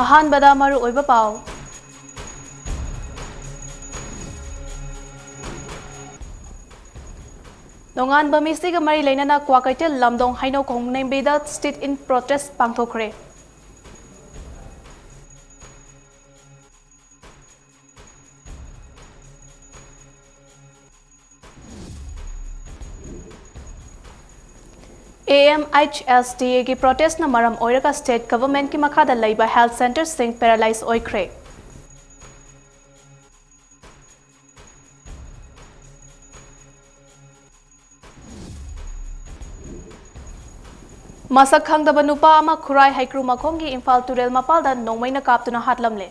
ꯑꯍꯥꯟꯕꯗ ꯃꯔꯨꯑꯣꯏꯕ ꯄꯥꯎ ꯅꯣꯡꯉꯥꯟꯕ ꯃꯤꯁꯤꯒ ꯃꯔꯤ ꯂꯩꯅꯅ ꯀ꯭ꯋꯥꯀꯩꯊꯦꯜ ꯂꯝꯗꯣꯡ ꯍꯩꯅꯧ ꯈꯣꯡꯅꯦꯝꯕꯤꯗ ꯁ꯭ꯇꯤꯠ ꯏꯟ ꯄ꯭ꯔꯣꯇꯦꯁ ꯄꯥꯡꯊꯣꯛꯈ꯭ꯔꯦ꯫ AMHSDAꯒꯤ ꯄ꯭ꯔꯣꯇꯦꯁꯅ ꯃꯔꯝ ꯑꯣꯏꯔꯒ ꯁ꯭ꯇꯦꯠ ꯒꯚꯔꯟꯃꯦꯟꯠꯀꯤ ꯃꯈꯥꯗ ꯂꯩꯕ ꯍꯦꯜꯊ ꯁꯦꯟꯇꯔꯁꯤꯡ ꯄꯦꯔꯥꯂꯥꯏꯖ ꯑꯣꯏꯈ꯭ꯔꯦ꯫ ꯃꯁꯛ ꯈꯪꯗꯕ ꯅꯨꯄꯥ ꯑꯃ ꯈꯨꯔꯥꯏ ꯍꯩꯀ꯭ꯔꯨ ꯃꯈꯣꯡꯒꯤ ꯏꯝꯐꯥꯜ ꯇꯨꯔꯦꯜ ꯃꯄꯥꯜꯗ ꯅꯣꯡꯃꯩꯅ ꯀꯥꯞꯇꯨꯅ ꯍꯥꯠꯂꯝꯂꯦ꯫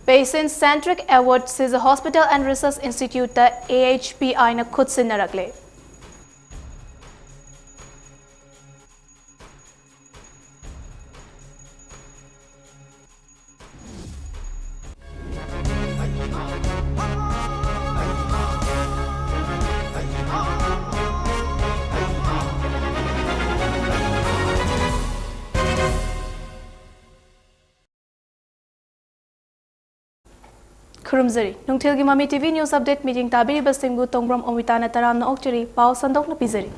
Patient-Centric Award Sisa Hospital and Research Institute AHPI na khud sinnarakle. Khurumzari, Nungthilgi Mami TV News Update Meeting Tabiriba Singbu TONGBRAM OMITA na taramna okchari pau sandok na pizari.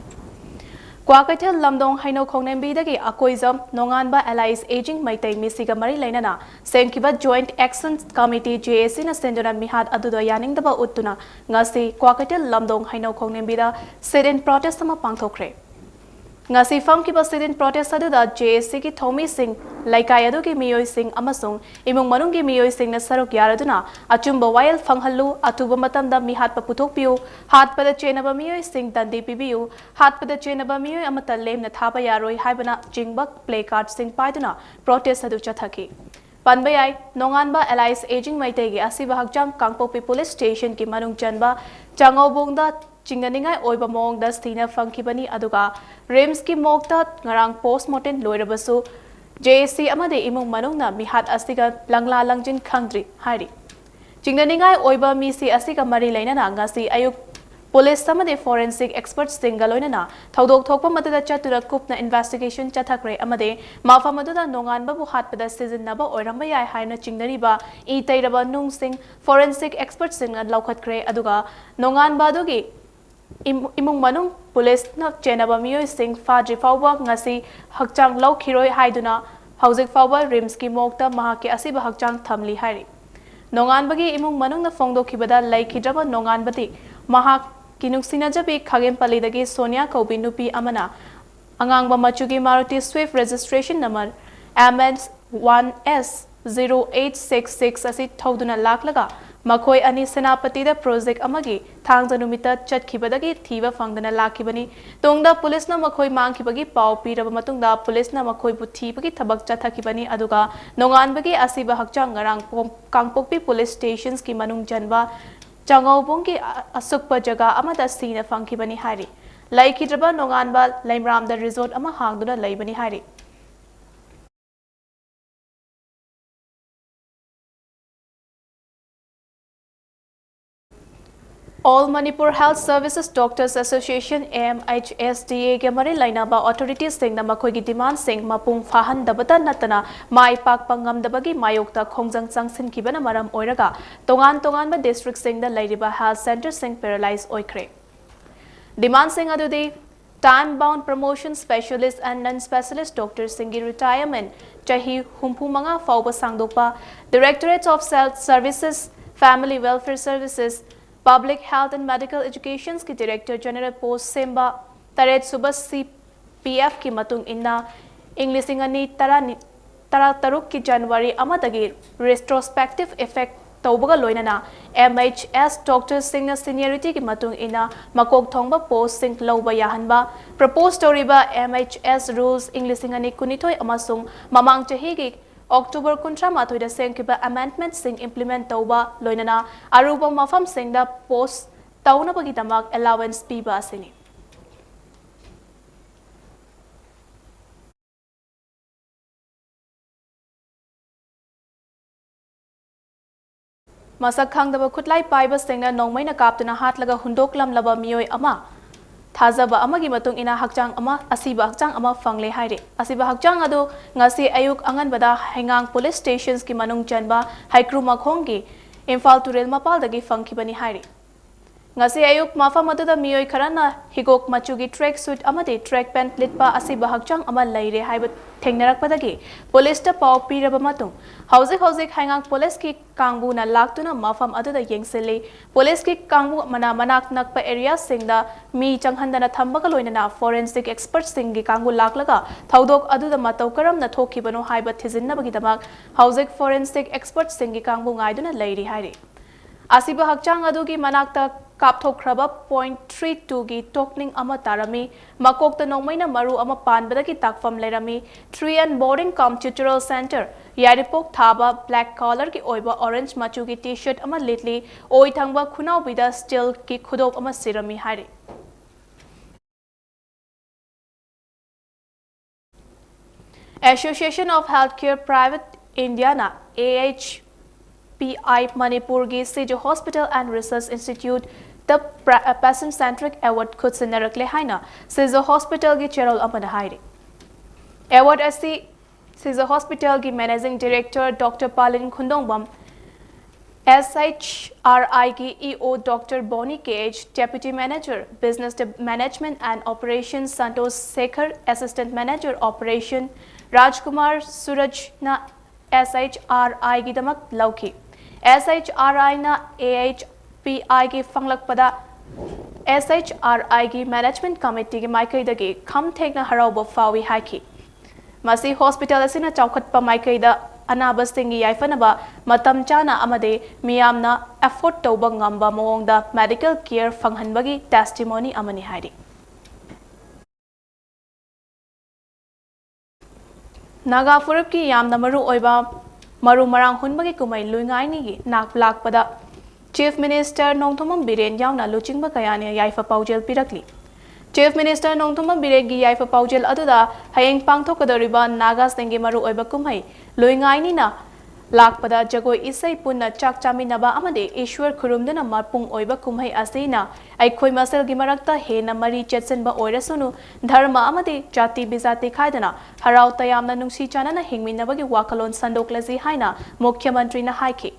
Kwakaithel lamdong haino khongnembidagi akoizam nonganba allies aging maitai misiga mari lainana semkiba Joint Action Committee JAC na sendona mihad adudo yaningdaba uttuna ngasi Kwakaithel lamdong haino khongnembida sit-in protest ama pangthokre. Ngasi fam ki sit-in protest aduda JAC ki thomi sing laikai adu ki miyoi sing amasung imung manung ki miyoi sing na saruk yaraduna achumba wail phanghallu atuba matamda mi hatpa puthokpiu hatpada chenaba miyoi sing dandi pibiu hatpada chenaba miyoi amata lemna thaba yaroi haibana jingba play card sing paiduna protest adu chathaki Panbayai nonganba allies aging maitegi asiba hakjam kangpopi police station ki manung chanba changobungda Chinganingai oiba mong das tina fangkibani aduga Rims ki mokta ngarang postmortem loirabasu JAC amade imung manungna mihat asiga langla langjin khangdri hari Chinganingai oiba misi asiga mari lainana ngasi ayuk police samade forensic experts singaloinana thodok thokpa matada chatura kupna investigation chathakre amade mafa maduda nonganba bu hatpada sijinnaba oiramba yai haina chingnariba I tairaba nung sing forensic experts sing laukhatkre aduga nonganba dugi imung manung police na chenaba miyoi sing fadri fawba ngasi hakchang laukhiroi haiduna hauzik fawba rims ki mokta mahaki asiba hakchang thamli hari nonganbagi imung manung na fongdokhibada laikhidraba nonganbati mahak kinungsina jabi khagem palidagi Sonia Kaubi nupi amana angangba machugi Maruti Swift registration number MS1S 0866 asi thoduna laklaga Makoi ani senapati da project amagi thangja numita chatkibadagi thiba fangdana lakhibani tongda police na makoi mangkhibagi pau piraba matungda police na makoi buthi bagi thabak chathakibani aduga nonganbagi asiba hakchang ngarang kangpokpi police stations ki manung janba changobong ki asukpa jaga amada sina fangkhibani hari laikhidraba nonganba laimram da resort ama hangduna laibani hari All Manipur Health Services Doctors Association AMHSDA के मरे लाइनाबा authorities सिंगना मखोगी demand सिंग मपुंग फाहन दबता नतना माई पाक पंगम दबगी मायोक्ता खोंजंग चंगसिन किबना मरम ओइरगा तोंगान तोंगान बा district सिंगदा लाइरिबा health center Singh paralyze ओइख्रे demand Singh अदुदि time bound promotion specialist and non specialist doctors singi retirement chahi humpu manga fawba sangdokpa Directorate of Health Services Family Welfare Services Public Health and Medical Education की Director General Post Semba Taret Subas CPF की matung inna Englishing ani tara taruk की January amadagi retrospective effect taubaga loinana MHS Doctor Singh seniority की matung inna makok thongba post sing lauba yahanba proposed toriba MHS rules Englishing ani kunithoi amasung mamang chahi gi October kuntra mathoida semkiba amendment sing implement tauba loinana aruba mafam singda post taunabagi damak allowance piba asini Masak khangdaba khutlai paiba sengna nongmaina kaptuna hatlaga hundoklam laba miyoi ama thazaba amagi matung ina hakchang ama asiba hakchang ama fangle haire asiba hakchang adu ngasi ayuk anganbada hengang police stations ki manung chanba haikru makhongi Imphal turel mapal dagi fangkhibani haire ngasi ayuk mafam aduda miyoi kharana higok machugi track suit amadi track pant litpa asiba hakchang ama laire haiba thengnarakpadagi police ta paw piraba matung hauzik hangang police ki kangbu na laktuna mafam aduda yengsele police ki kangbu mana manak nakpa area singda mi changhandana thambaga loinana forensic experts singi kangbu laklaga thaudok aduda matau karam na thokibano haiba thijinnabagi damak hauzik forensic experts singi kangbu ngaiduna lairi haire asiba hakchang adugi manakta kapthokraba 0.32 gi tokning ama tarami makokta nongmaina maru ama panbadagi takfam lerami 3 boarding cum tutorial center yaripok thaba black collar ki oiba orange machu gi t-shirt ama litli oi thangba khunau bida steel ki khudok ama sirami haire Association of Healthcare Private Indiana AHPI Manipur gi Sijo Hospital and Research Institute the patient centric award khutsinnarakle haina Sijo Hospital gi cherol amana haire award asi Sijo Hospital gi managing director Dr. Palin Khundongbam SHRI ki EO Dr. Bonnie KH deputy manager business management and operations Santosh Sekhar assistant manager operation Rajkumar Suraj na SHRI gi damak lauki SHRI na AHPI gi fanglakpada SHRI gi management committee gi maikai dagi kham thekna harauba fawi haiki masi hospital asina chawkhatpa maikai da anaba singi yaifanaba matam chana amade miyamna afford tawba ngamba mawongda medical care fanghanbagi testimony amani hairi Naga Furub ki yamna maru oiba maru marang hunbagi kumai luingai ni gi nak lakpada Chief Minister Nongthomam Biren yauna luchingba kayane yaifa paujel pirakli Chief Minister Nongthomam Biren gi yaifa paujel aduda hayeng pangthokadariba Naga sengi maru oiba kumai luingai ni na lakpada jagoi isai punna chak chaminaba amade Ishwar khurumdana marpung oiba kumai asina aikhoi masel gi marakta hena mari chetsenba oirasunu dharma amade jati bizati khaidana harau tayamna nungsi chanana hingminabagi wakalon sandoklazi haina Mukhya Mantri na haiki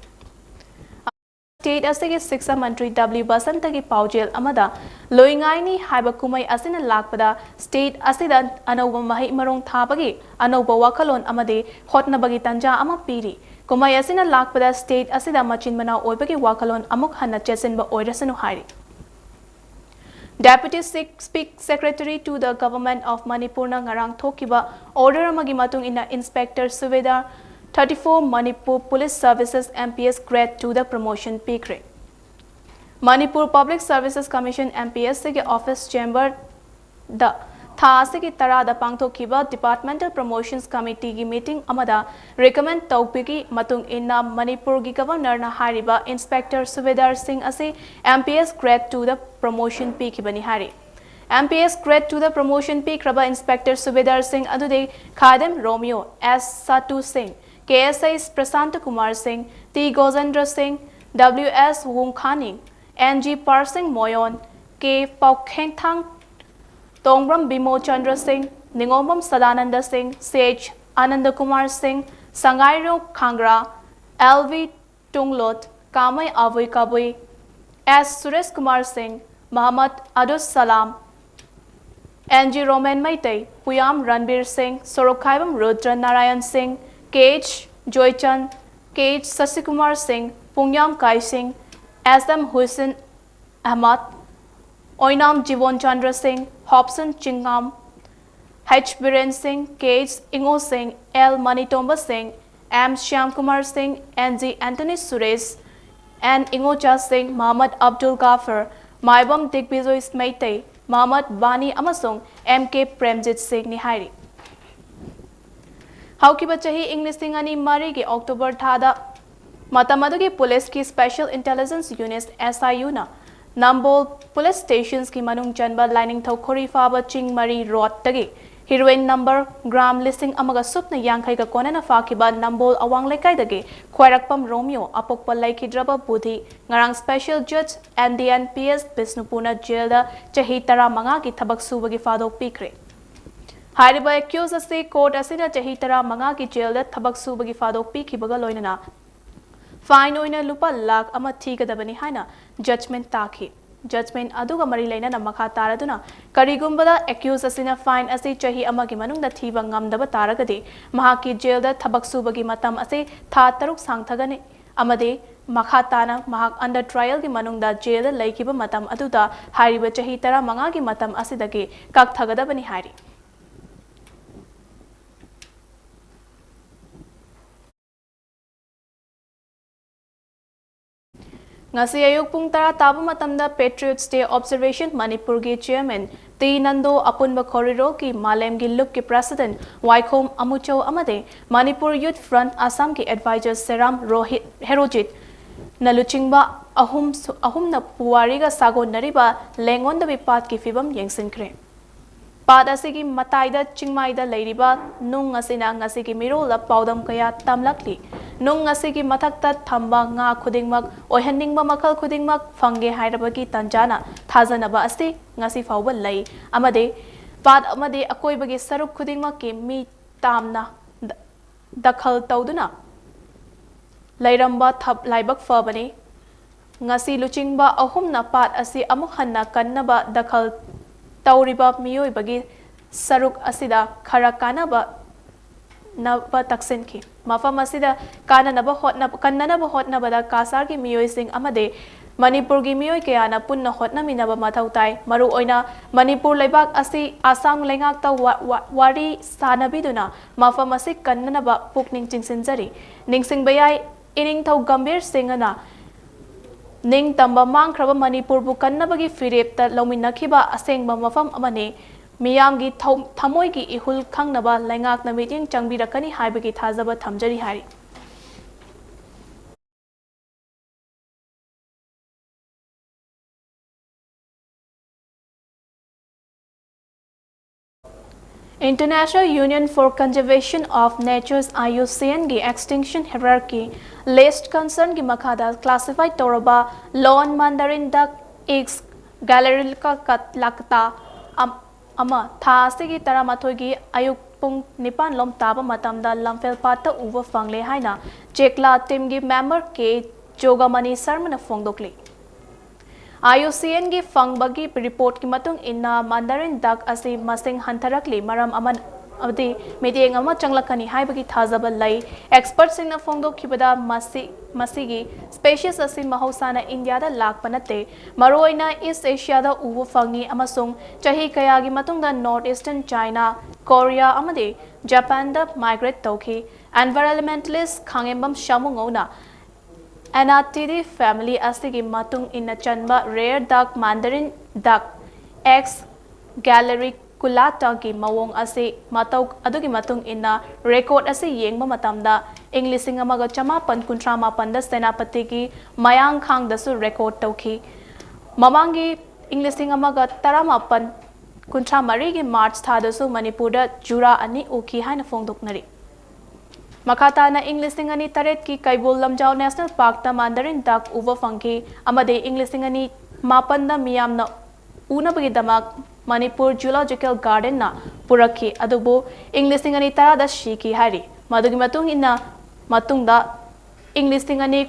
State asigi Siksa Mantri W Basantagi paujel amada loingai ni haiba kumai asina lakpada state asida anauba mahi marong thabagi anauba wakalon amade hotnabagi tanja ama piri kumai asina lakpada state asida machin mana oibagi wakalon amuk hanna chesenba oirasanu hairi Deputy Secretary to the Government of Manipur na ngarang thokiba order amagi matung ina Inspector Suveda 34 Manipur Police Services MPS grade to the promotion Pikre Manipur Public Services Commission MPS ke office chamber the Thase ki tara da pangthokiba Departmental Promotions Committee ki meeting amada recommend tawpigi matung inna Manipur gi Governor na hariba Inspector Suvedar Singh ase MPS grade to the promotion pikibani hari MPS grade to the promotion pikraba Inspector Suvedar Singh adude Khadem Romeo S Satu Singh KSI Prasanta Kumar Singh T Gozendra Singh WS Wung Khaning NG Parsing Moyon K Paukhengthang Tongbram Bimo Chandra Singh Ningomam Sadananda Singh CH Ananda Kumar Singh Sangairo Khangra LV Tunglot Kamai Avui Kabui S Suresh Kumar Singh Muhammad Adus Salam NG Roman Maitai Puyam Ranbir Singh Sorokhaibam Rudra Narayan Singh KH Joychand KH Sasikumar Singh Pungyam Kai Singh SM Hussain Ahmad Oinam Jivon Chandra Singh Hobson Chingam H Biren Singh KH Ingo Singh L Manitomba Singh M Shyam Kumar Singh NG Anthony Suresh N Ingocha Singh Muhammad Abdul Ghaffar Maibam Digbijoy Smaitai Muhammad Bani Amasung MK Premjit Singh ni hairi Haukiba chahi English Singani Mari ki October thada Matamadu ki police ki Special Intelligence Unit SIU na Nambol police stations ki manung chanba lining thau khori faba ching mari road tagi Heroin number gram listing amaga supna yankai ka konena fakiba nambol awang lekai dage Khwairakpam Romeo apokpa laikhidraba budhi ngarang special judge NDNPS Bisnupuna jail da chahi tara manga ki thabak subagi fadok pikre Hariba accused ase court asina chahi tara manga ki jail da thabak subagi fadok pikhibaga loinana fine oina lupa lakh ama thigadabani haina judgment takhi Judgment aduga mari laina na makha taraduna karigumbada accused asina fine ase chahi amagi manungda thiba ngamdaba taragadi mahaki jail da thabak subagi matam ase tha taruk sangthagane amade makha tana mahak under trial gi manungda jail da laikiba matam aduda hariba chahi tara manga gi matam asidagi kak thagadabani hari Ngasi ayuk pung tara tabu matamda Patriots Day Observation Manipur gi chairman T Nando apunba corridor ki Malem gi look ki president Waikhom Amucho amade Manipur Youth Front Assam ki advisor Seram Rohit Herojit naluchingba ahum na puwari ga sago nariba lengon da bipat ki fibam yengsinkre Pada asigi mataida chingmaida leiriba nung asina ngasigi mirola paudam kaya tamlakli nung ngasigi mathakta thamba nga khudingmak oihaningba makal khudingmak fange hairabagi tanjana thajanaba asti ngasi fauba lei amade pad amade akoibagi saruk khudingmak ki mi tamna dakhal tauduna leiramba thap laibak fabani ngasi luchingba ahumna pad asi amuk hanna kannaba dakhal Tauriba miyoi bagi saruk asida khara kanaba naba taksenki mafam asida kananaba hotna bada kasar ki miyoi sing amade Manipur gi miyoi kayana punna hotna minaba mathautai maru oina Manipur leibak asi asang lengak ta wari sanabiduna mafam asi kannanaba pukning chingsinjari ningsing bayai ining thau gambir singana Ning tamba mangkraba Manipur bu kannabagi firepta lauminakhiba asengba mafam amane miyamgi thamoigi ihul khangnaba laingakna meeting changbirakani haibagi thajaba thamjari hari International Union for Conservation of Nature's IUCN gi extinction hierarchy list concern gi makhada classified toraba lawn mandarin duck eggs galerica lakta ama tha asigi taramathoi gi ayuk pung nipan lom taba matamda lamfel patta uva fangle haina chekla team gi member ke jogamani sarmana fongdokli IUCN gi fangbagi report ki matung inna mandarin duck asi masing hantarakli maram aman abdi meeting ama changlakani haibagi thajaba lai experts singna fongdok khibada masigi species asi mahausana India da lakpanate maroina East Asia da ubu fangi amasung chahi kaya gi matung da North Eastern China Korea amade Japan da migrate tauki environmentalist khangembam shamungona Anatidi family asigi matung inna chanba rare duck mandarin duck X galericulata ki mawong ase matau adugi matung inna record ase yengba matamda Englising amaga chamapan kuntrama panda senapati ki mayang khang dasu record tauki mamangi Englising amaga taramapan kuntramari ki March thadasu Manipur da jura ani uki haina fongdoknari Makhatana Englising ani taret ki Kaibul Lamjau National Park ta mandarin duck uva funky amade Englising ani mapanda miyamna unabagi damak Manipur Zoological Garden na puraki adubu Englising ani tarada shiki hari madugi matung inna matungda Englising ani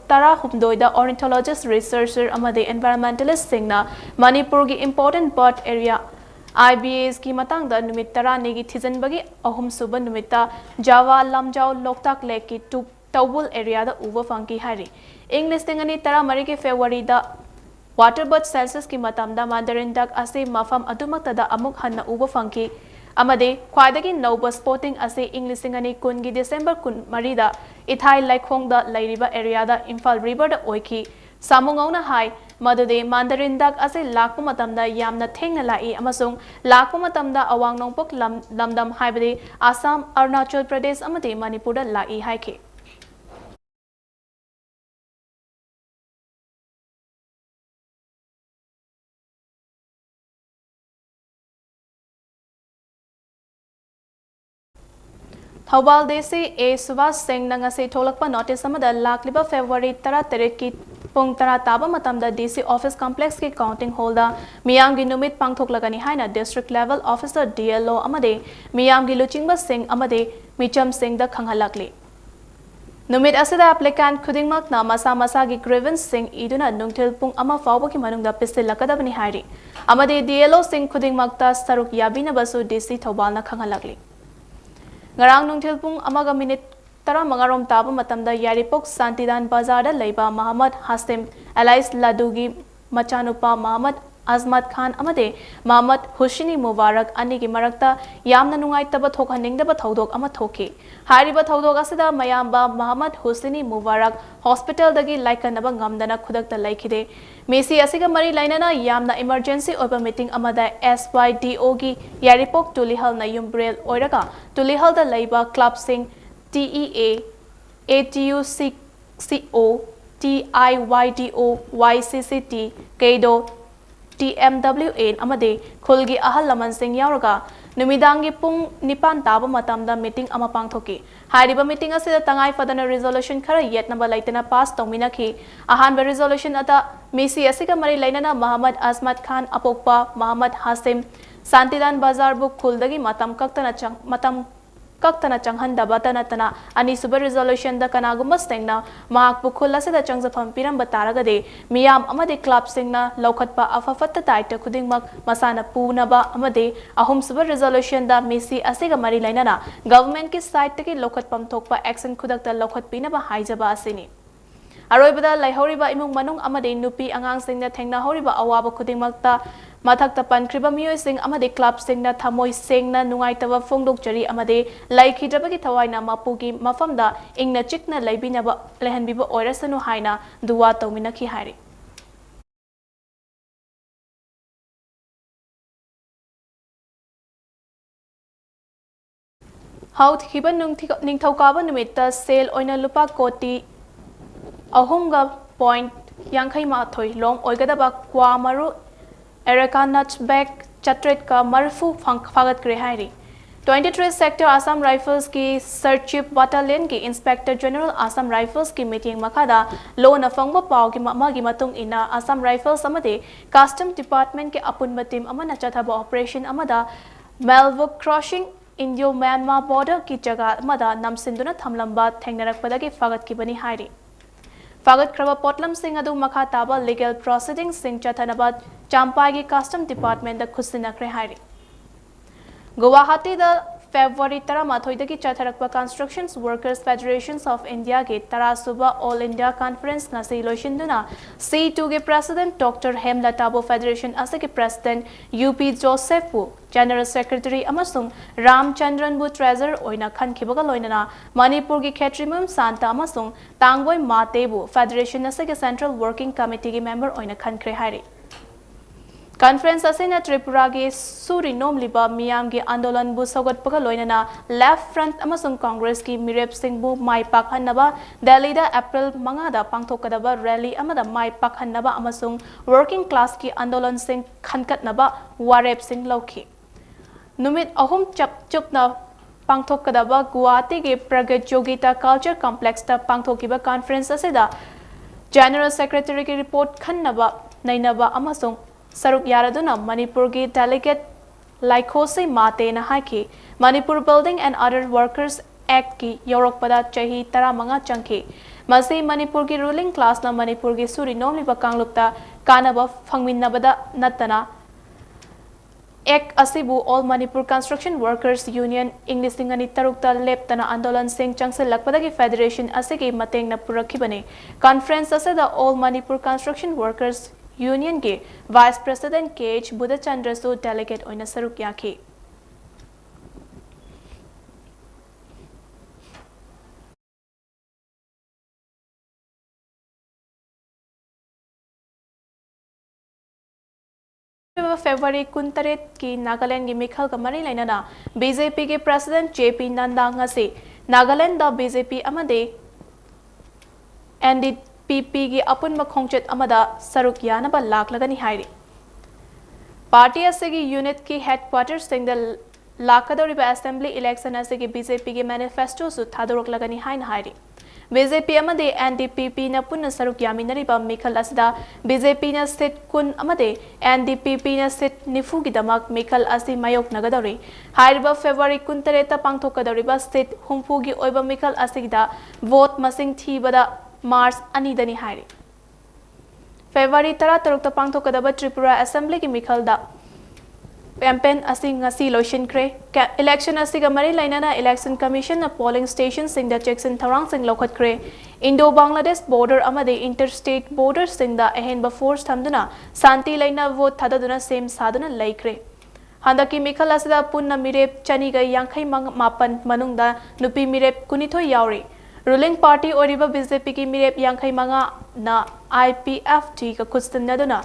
tara humdoida ornithologist researcher amade environmentalist singna Manipur gi important bird area IBAs ki matang da numit tara negi thijan bagi ahum suba numita Java Lamjau Loktak Lake ki Taubul area da uva funky hari English tingani tara mari ki February da water bird census ki matam da mandarin duck ase mafam adumakta da amuk hanna uva funky amade khwaidagi nauba spotting ase English tingani kun gi December kun mari da ithai laikhong da lairiba area da Imphal River da oiki Samungona hai Madude mandarin duck ase lakpa matamda yamna thengna lai amasung lakpa matamda awang nongpok lamdam haibade Assam Arunachal Pradesh amade Manipur da lai haike Thoubal DC A Subhash Singh नंगसे थोलकपा notice अमदा लाक्लिबा फेब्रुवारी 13 की पुंग 10 ताबा मतमदा DC office complex की काउंटिंग हॉल दा मियांगी नुमित पांगथोकलगनी हाइना डिस्ट्रिक्ट लेवल ऑफिसर डीएलओ अमदे मियांगी लुचिंगबा सिंह अमदे मिचम सिंह दा खंगहलकली नुमित असिदा एप्लीकेंट खुदिंगमकना मसा मसागी ग्रीवेंस सिंह इदुना नुंगथिल पुंग अमा फावबकी मनुंगदा पिसिलकदबनी हाइरी अमदे डीएलओ सिंह खुदिंगमकता सरुक याबिनबसु DC थौबालना खंगहलकली ngarang nungthil pung amaga minute 15 rom taba matamda yaripok santidan bazar da leiba Muhammad Hasim Alais Ladugi machanupa Muhammad Azmat Khan amade Muhammad Hushini Mubarak ani gi marakta yamna nungai taba thokhaning da thodok ama thoki hariba thodok asida mayamba Muhammad Hushini Mubarak hospital dagi laikanaba ngamdana khudak da laikide Messi asiga mari lainana yamna emergency oba meeting amada SYDO gi yaripok tulihal na yumbrel oiraga tulihal da leiba club sing TEA ATUCCO TIYDO YCCT Keido TMWA amade khulgi ahal laman sing yauraga numidangi pung nipan taba matamda meeting ama pangthoki hariba meeting asida tangai fadana resolution khara yetnaba laitena pass tawminakhi ahanba resolution ata Messi asiga mari lainana Muhammad Azmat Khan apokpa Muhammad Hasim Santidan Bazar book khuldagi matam kaktana changhandaba tanatana ani super resolution da kanagumba sengna mahak bukhul asida changjafam piramba taragade miyam amade club singna lokhatpa afafatta taita khudingmak masana punaba amade ahum super resolution da Messi asiga mari lainana government ki side teki lokhatpam thokpa action khudakta lokhat pinaba haijaba asini aroibada laihoriba imung manung amade nupi angang singna thengna horiba awaba khudingmakta mathakta pankriba miyoi sing amade club singna thamoi sengna nungaitaba phongdok jari amade laikhidabagi thawaina mapugi mafamda ingna chikna laibinaba lehanbiba oirasanu haina duwa tawminakhi hairi Haut hiban ningthokaba numitta sale oina lupa koti ahumga point yankhai ma thoi long oigadaba kwa maru Erika Nuts Bag Chatret ka marfu fagat kre hairi 23 sector Assam Rifles ki Searchip Battalion ki Inspector General Assam Rifles ki meeting makada lo na fangba paw ki magi matung ina Assam Rifles amade Custom Department ke apunba team amana chathaba operation amada Malvo crossing Indo Myanmar border ki jaga amada namsinduna thamlamba thengnarakpadagi fagat ki bani hairi Fagat kraba potlam sing adu makha taba legal proceedings sing chathanaba Champagi Custom Department da khusinakre hairi Guwahati da February 13 dagi chatharakpa Constructions Workers Federations of India ge Tarasuba All India Conference ngasi loishinduna C2 ge President Dr. Hemlatabo Federation asake President UP Joseph Pu General Secretary amasung Ramchandran Bu Treasurer oina khankibaga loinana Manipur gi Khetrimum Santa amasung Tangboy Matebu Federation asake Central Working Committee gi member oina khankre hairi Conference asina Tripura ge Suri Nomliba Miyam ge Andolan bu Sogot Paga Loinana Left Front amasung Congress ki Mirep Singh bu Mai Pakhanaba Delhi da April mangada pangthokadaba rally amada Mai Pakhanaba amasung Working Class ki Andolan Singh khankatnaba Warep Singh Lokhi Numit ahum chupna pangthokadaba Guwahati ge Pragat Yogita Culture Complex ta pangthokiba conference asida General Secretary ki report khannaba nainaba amasung Saruk Yaraduna Manipur ki delegate Laikhosi Mate na haiki Manipur Building and Other Workers Act ki Yorokpada chahi taramanga changki Masi Manipur ki ruling class na Manipur ki Suri Nomliba Kanglupta Kanaba Phangminnabada Natana Ek Asibu All Manipur Construction Workers Union English Singani Tarukta Leptana Andolan Singh Changsel Lakpadagi Federation Asigi Mateng na Purakibane Conference Asada All Manipur Construction Workers Union ke Vice President KH Budachandra Su delegate oina saruk yakhi February 13 ki Nagaland gi Mikhal Kamari lainana BJP ke President JP Nanda ngasi Nagaland da BJP amade NDPP gi apun makhongchet amada saruk yanaba laklagani hairi Party asegi unit ki headquarters sing the लाखदौरिबा assembly election असिगे BJP के manifesto सु थादोरकलगनी हाइन हाइरि BJP अमदे NDPP न पुनः सरुक यामिनरिबा मिखल असिदा BJP न seat कुन अमदे एनडीपीपी न सीट निफु की दमक मिखल असि मायोक नगदौरि हाइरिबा फेब्रुवारी 13 पांगथोकदौरिबा सीट हुंफु की ओइबा मिखल असिदा वोट मसिंग थीबदा मार्च 2 दनी हाइरि फेब्रुवारी 13 पांगथोकदबा त्रिपुरा असेंबली की मिखलदा कैंपेन असी लोशनख्रे इलेक्शन असिगा मरी लाइनाना इलेक्शन कमीशन न पोलिंग स्टेशन सिंग द चेक्स इन थौरांग सिंग लौखतख्रे इंडो बांग्लादेश बॉर्डर अमदे इंटरस्टेट बॉर्डर सिंग द अहेनबा फोर्स थमदुना शांति लाइना वोट थाददुना सेम सादुना लैख्रे हंदकी मिखल असिदा पुन्ना मिरेप चनीगा यांखै मापन मनुंगदा नुपी मिरेप कुनिथो यावरी रूलिंग पार्टी ओरिबा बीजेपी की मिरेप यांखै मंगा ना आईपीएफटी का खुस्तनदुना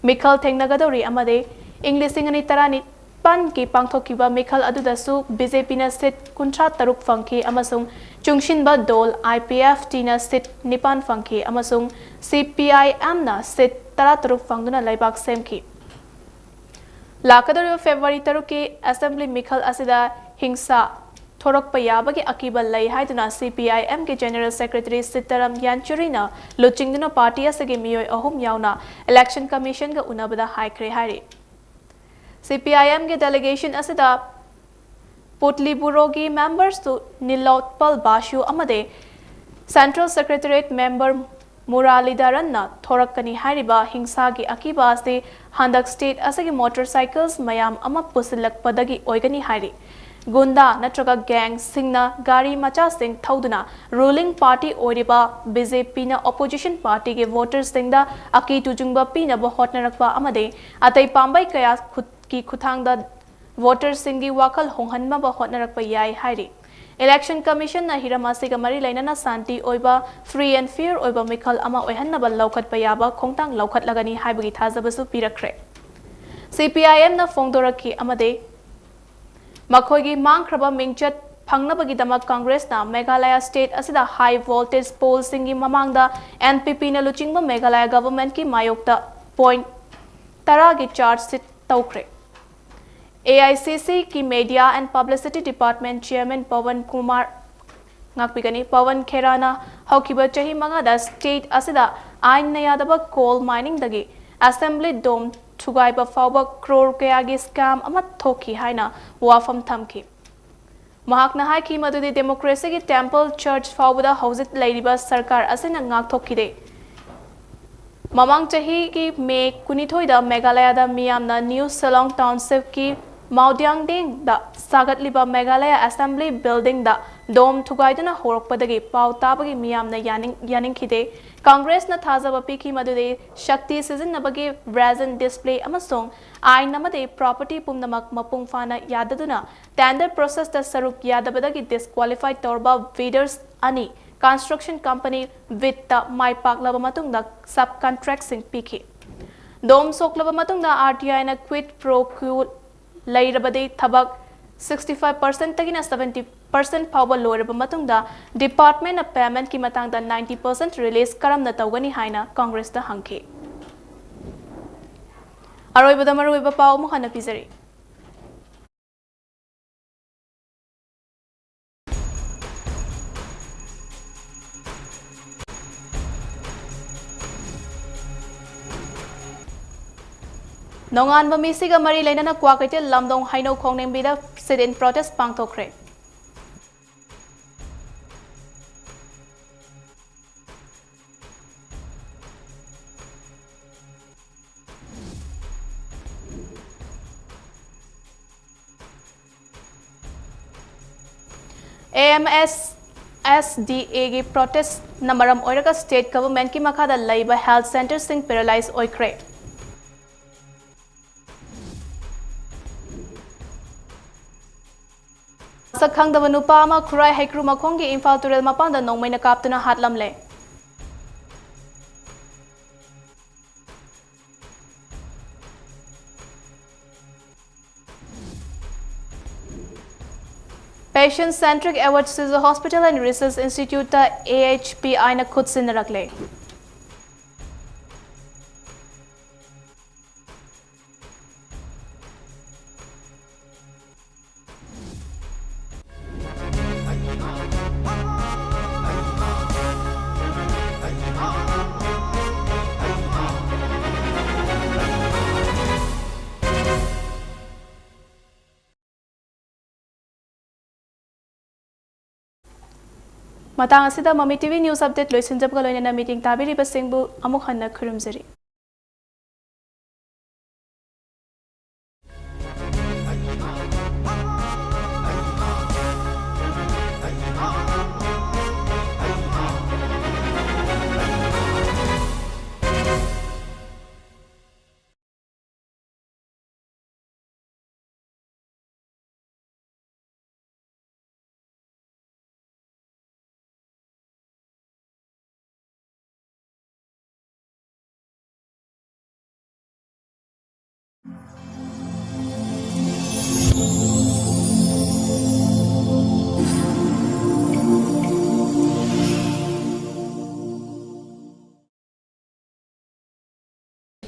मिखल थेंगनगदौरी अमदे इंग्लिशिंग अनि तरानी पान की पांगथोकिबा मिखल अदुदसु बीजेपी न सीट 53 फंखी अमसुंग चुंगशिनबा दोल आईपीएफटी न सीट 9 फंखी अमसुंग सीपीआईएम न सीट 13 फंगदुना लैबाक सेमखी लाकदौरिबा फेब्रुवारी 3 की असेंबली मिखल असिदा हिंसा थोरकपा याबगी अकीबा लई हाइदुना सीपीआईएम के जनरल सेक्रेटरी सीताराम यांचुरीना लुचिंगदुना पार्टी असगे मियोय अहुम यावना इलेक्शन कमीशन का उनबदा हाइख्रे हाइरि सीपीआईएम के डेलीगेशन असिदा पुतली बुरो की मेंबर्स तो निलोत्पल बाशु अमदे सेंट्रल सेक्रेटरीट मेंबर मुरालीधरन न थोरकनी हाइरिबा हिंसा की अकीबा से हंदक स्टेट असगे मोटरसाइकिल्स मयाम अमा पुसिलकपदगी ओइगनी हाइरि गुंडा नत्रगा गैंग सिंगना गाड़ी मचा सिंह थौदुना रूलिंग पार्टी ओरिबा बीजेपी न ऑपोजिशन पार्टी के वोटर्स सिंगदा अकी तुजुंगबा पीनब होटनरकबा अमदे अतै पांबै कया की खुथांगदा वोटर्स सिंगी वाखल होंहनबा होटनरकबा याय हाइरि इलेक्शन कमीशन न हिरमासिगा मरी लैनना शांति ओइबा फ्री एंड फेयर ओइबा मिखल अमा ओइहन्नबा लौखतपा याबा खोंगतांग लौखतलगनी हाइबगी थाजबसु पिरखरे सीपीआईएम न फोंगदोरकी अमदे मखोगी मांगख्रबा मिंगचत फंगनबगीदमक कांग्रेस ना मेघालय स्टेट असिदा हाई वोल्टेज पोल सिंगी ममांगदा एनपीपी न लुचिंगबा मेघालय गवर्नमेंट की मायोक्ता पॉइंट 10 की चार्ज सिट तौख्रे एआईसीसी की media and publicity department chairman Pawan Kumar ngakpigani पवन खेराना हौकिबा चही मंगादा स्टेट असिदा आइन नयादबा कोल माइनिंग दगी असेंबली डोम थुगाइबा फाउबा क्रोर कयागी स्कैम अमा थोकी हाइना वाफम थमकी महाकना हाइकी मदुदी डेमोक्रेसी की टेंपल चर्च फाउबदा हौजित लैरिबा सरकार असिना ngakthokide ममांग चही की मे कुनिथोइदा मेघालयदा मियामना न्यू सलोंग टाउनशिप की माउडियांगडिंग दा सागतलिबा मेघालय असेंबली बिल्डिंग दा डोम थुगाइदना होरकपदगी पाउ ताबगी मियामना यानिंगखिदे कांग्रेस न थाजबा पीखी मदुदे शक्ति सिजनबगी ब्रेजन डिस्प्ले अमसोंग आइन नमदे प्रॉपर्टी पुमनमक मपुंग फाना याददुना टेंडर प्रोसेस दा सरुक यादबदगी डिस्क्वालिफाइड तौरबा वीडर्स अनि कंस्ट्रक्शन कंपनी वित्त माई पाकलबा मतुंगदा सब कॉन्ट्रैक्ट पीखी डोम सोकलबा मतुंगदा आरटीआई न क्विट प्रो क्यू लैरबदे थबक 65% तगिना 70% फाउबा लोरबा मतुंगदा डिपार्टमेंट ऑफ पेमेंट की मतंगदा 90% रिलीज करमना तौगनी हाइना कांग्रेस दा हंखे अरोइबदा मरुइबा पाउ मुखना पिजरी नोंगानबा मिसिगा मरी लेना क्वाकैते लमदोंग हाइनो खोंगनेंबिदा सिट इन प्रोटेस्ट पांगथोख्रे AMSSDA की प्रोटेस्ट नमरम ओइरका स्टेट गवर्नमेंट की मखादा लैबा हेल्थ सेंटर सिंग पैरालाइज ओइख्रे सखंगदबा नुपा अमा खुराई हैक्रु मखोंगी Imphal तुरेल मपांदा नोंमैना कापतुना हातलमले Patient Centric Awards Sizzle Hospital and Research Institute AHPI na खुद से नरकले Matang asida Mami TV News Update loisinjab ka loina meeting tabiri basingbu amuk hanna khurumjari.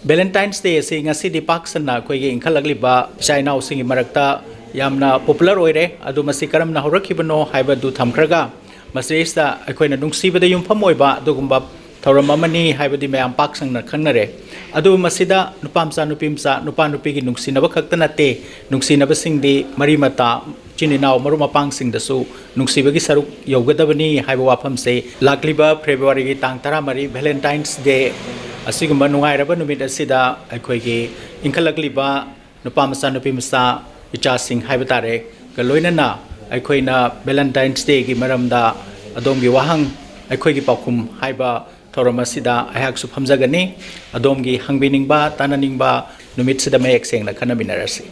Valentine's Day si ngasi di paksana khoigi inkhalakliba China usingi marakta yamna popular oire adu masi karam na horakibano haiba du thamkraga masreista akoina nungsibada yumpham oiba dugumba thoram amani haibadi mayam paksangna khangnare adu masida nupamsa nupimsa nupa nupigi nungsinaba khakta te nungsinaba singdi marimata chininaw marumapang singdasu nungsibagi saruk yogadabani haiba wafamse lakliba February gi tang 13 Valentine's Day asigumba nungairaba numit asida aikoigi inkhalakliba nupamsa nupimsa ichasing haibatare kaloinana aikoina Valentine's Day gi maramda adomgi wahang aikoigi pakhum haiba thoramasida ayak su phamjagani adomgi hangbiningba tananingba numit sida mayek sengna khanaminarasi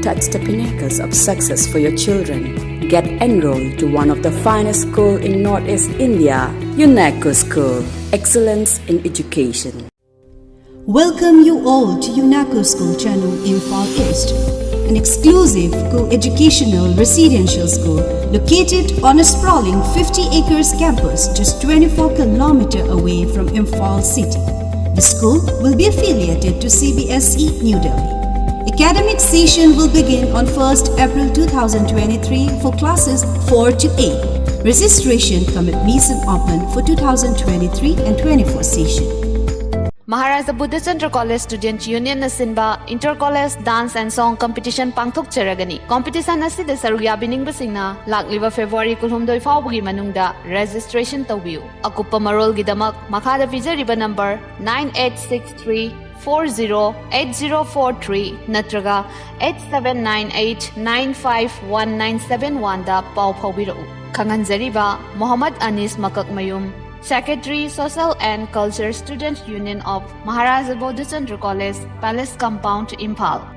Touch the pinnacles of success for your children. Get enrolled to one of the finest schools in Northeast India, UNESCO School. Excellence in education. Welcome you all to UNESCO School Channel Imphal East, an exclusive co-educational residential school located on a sprawling 50 acres campus just 24 km away from Imphal city. The school will be affiliated to CBSE New Delhi. Academic session will begin on 1st April 2023 for classes 4 to 8. Registration commencement open for 2023 and 24 session. Maharaja Buddha Chandra College Student Union Nasinba Inter-College Dance and Song Competition Pangthok Cheragani. Competition asida saruya bining basingna lakliba February kulhumdoi fawbagi manungda registration tawbiu. Akupa marol gidamak makhada pijariba number 9863 408043 natraga 8798951971 da pau phawbirau khanganjariba Muhammad Anis Makak Mayum Secretary Social and Culture Student Union of Maharaja Bodhichandra College Palace Compound Imphal